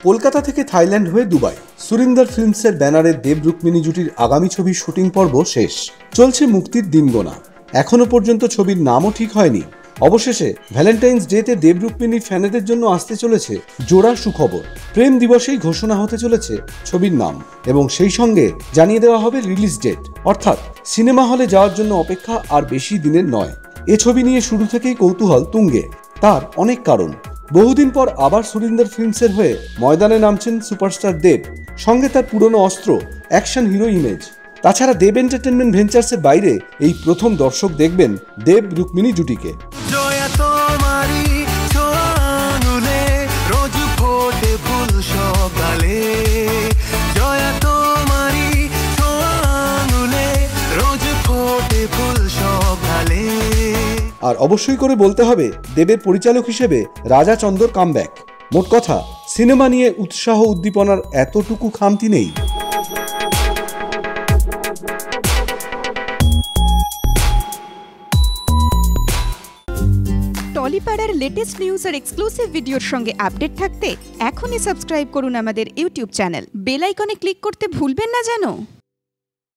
কলকাতা থেকে থাইল্যান্ড হয়ে দুবাই, সুরিন্দর ফিল্মসের ব্যানারে দেব রুক্মিণী জুটির আগামী ছবির শুটিং পর্ব শেষ। চলছে মুক্তির দিন গোনা। এখনো পর্যন্ত ছবির নামও ঠিক হয়নি। অবশেষে ভ্যালেন্টাইন্স ডেতে দেব রুক্মিণীর ফ্যানেদের জন্য আসতে চলেছে জোড়া সুখবর। প্রেম দিবসেই ঘোষণা হতে চলেছে ছবির নাম এবং সেই সঙ্গে জানিয়ে দেওয়া হবে রিলিজ ডেট, অর্থাৎ সিনেমা হলে যাওয়ার জন্য অপেক্ষা আর বেশি দিনের নয়। এ ছবি নিয়ে শুরু থেকেই কৌতূহল তুঙ্গে। তার অনেক কারণ। বহুদিন পর আবার সুরিন্দর ফিল্মসের হয়ে ময়দানে নামছেন সুপারস্টার দেব, সঙ্গে তার পুরনো অস্ত্র অ্যাকশন হিরো ইমেজ। তাছাড়া দেব এন্টারটেনমেন্ট ভেঞ্চার্সের বাইরে এই প্রথম দর্শক দেখবেন দেব রুক্মিণী জুটিকে। আর অবশ্যই করে বলতে হবে দেবের পরিচালক হিসেবে রাজা চন্দর কামব্যাক। মোট কথা, সিনেমা নিয়ে উৎসাহ উদ্দীপনার এতটুকু খামতি নেই। টলিপাড়ার লেটেস্ট নিউজ আর এক্সক্লুসিভ ভিডিওর সঙ্গে আপডেট থাকতে এখনই সাবস্ক্রাইব করুন আমাদের ইউটিউব চ্যানেল। বেল আইকনে ক্লিক করতে ভুলবেন না যেন।